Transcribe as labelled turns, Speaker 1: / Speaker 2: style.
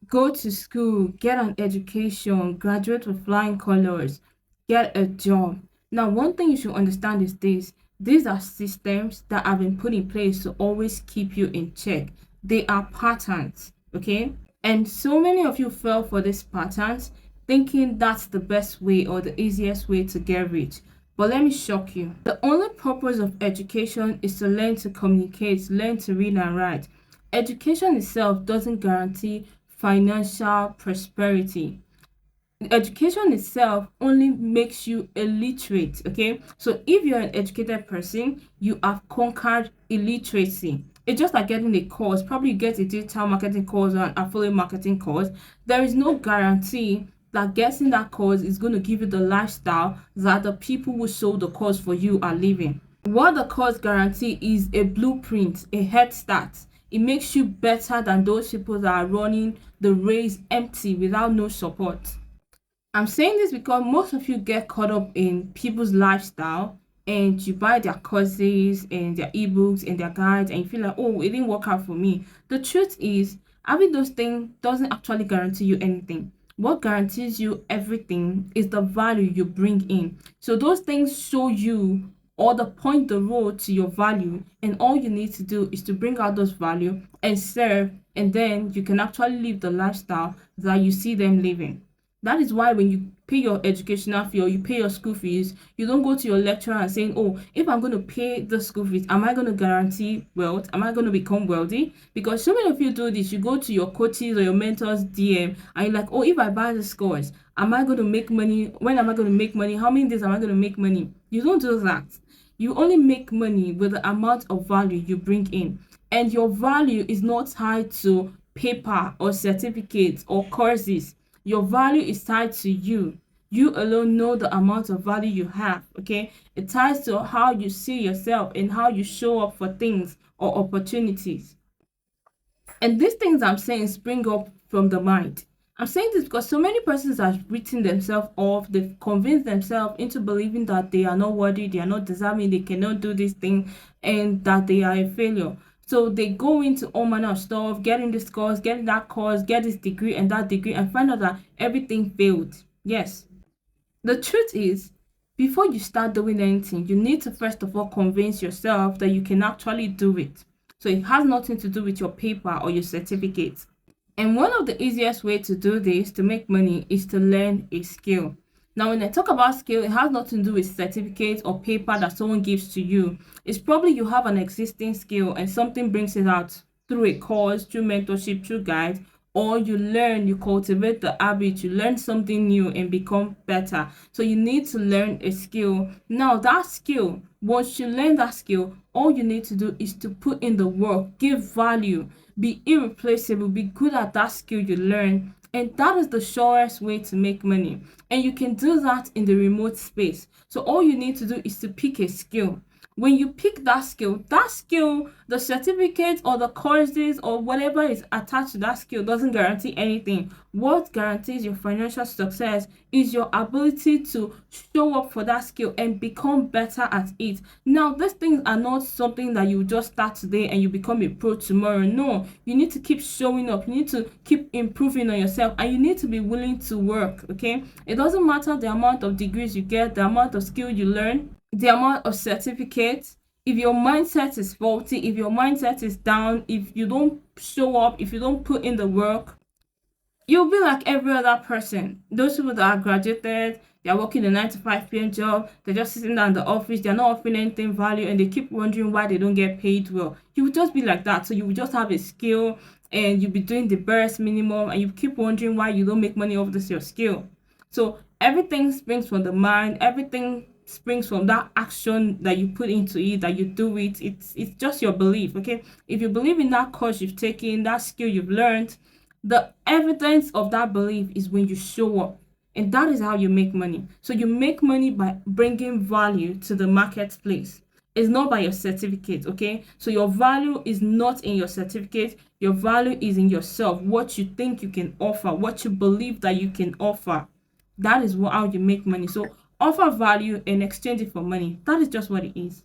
Speaker 1: go to school, get an education, graduate with flying colors, get a job. Now, one thing you should understand is this: these are systems that have been put in place to always keep you in check. They are patterns, okay? And so many of you fell for these patterns thinking that's the best way or the easiest way to get rich. But let me shock you. The only purpose of education is to learn to communicate, learn to read and write. Education itself doesn't guarantee financial prosperity. Education itself only makes you illiterate. Okay, so if you're an educated person, you have conquered illiteracy. It's just like getting a course. Probably you get a digital marketing course or an affiliate marketing course. There is no guarantee that getting that course is going to give you the lifestyle that the people who sold the course for you are living. What the course guarantee is a blueprint, a head start. It makes you better than those people that are running the race empty without no support. I'm saying this because most of you get caught up in people's lifestyle and you buy their courses and their ebooks and their guides and you feel like, oh, it didn't work out for me. The truth is, having those things doesn't actually guarantee you anything. What guarantees you everything is the value you bring in. So those things show you or the point the road to your value, and all you need to do is to bring out those value and serve, and then you can actually live the lifestyle that you see them living. That is why when you pay your educational fee or you pay your school fees, you don't go to your lecturer and saying, oh, if I'm going to pay the school fees, am I going to guarantee wealth? Am I going to become wealthy? Because so many of you do this. You go to your coaches or your mentors DM and you're like, oh, if I buy this course, am I going to make money? When am I going to make money? How many days am I going to make money? You don't do that. You only make money with the amount of value you bring in. And your value is not tied to paper or certificates or courses. Your value is tied to you. You alone know the amount of value you have, okay? It ties to how you see yourself and how you show up for things or opportunities. And these things I'm saying spring up from the mind. I'm saying this because so many persons have written themselves off. They've convinced themselves into believing that they are not worthy, they are not deserving, they cannot do this thing, and that they are a failure. So they go into all manner of stuff, getting this course, getting that course, get this degree and that degree, and find out that everything failed. Yes. The truth is, before you start doing anything, you need to first of all convince yourself that you can actually do it. So it has nothing to do with your paper or your certificate. And one of the easiest way to do this to make money is to learn a skill. Now, when I talk about skill, it has nothing to do with certificates or paper that someone gives to you. It's probably you have an existing skill and something brings it out through a course, through mentorship, through guides, or you learn, you cultivate the habit, you learn something new and become better. So you need to learn a skill. Now, that skill, once you learn that skill, all you need to do is to put in the work, give value, be irreplaceable, be good at that skill you learn. And that is the surest way to make money. And you can do that in the remote space. So all you need to do is to pick a skill. When you pick that skill, the certificate or the courses or whatever is attached to that skill doesn't guarantee anything. What guarantees your financial success is your ability to show up for that skill and become better at it. Now, these things are not something that you just start today and you become a pro tomorrow. No, you need to keep showing up. You need to keep improving on yourself, and you need to be willing to work, okay? It doesn't matter the amount of degrees you get, the amount of skill you learn, the amount of certificates. If your mindset is faulty, if your mindset is down, if you don't show up, if you don't put in the work, you'll be like every other person. Those people that are graduated, they're working a 9 to 5 p.m. job, they're just sitting down in the office, they're not offering anything value, and they keep wondering why they don't get paid well. You would just be like that. So you would just have a skill and you'll be doing the barest minimum, and you keep wondering why you don't make money off this your skill. So everything springs from the mind, everything springs from that action that you put into it, that you do it. It's just your belief, okay? If you believe in that course you've taken, that skill you've learned, the evidence of that belief is when you show up, and that is how you make money. So you make money by bringing value to the marketplace. It's not by your certificate, okay? So your value is not in your certificate. Your value is in yourself, what you think you can offer, what you believe that you can offer. That is how you make money. So offer value and exchange it for money. That is just what it is.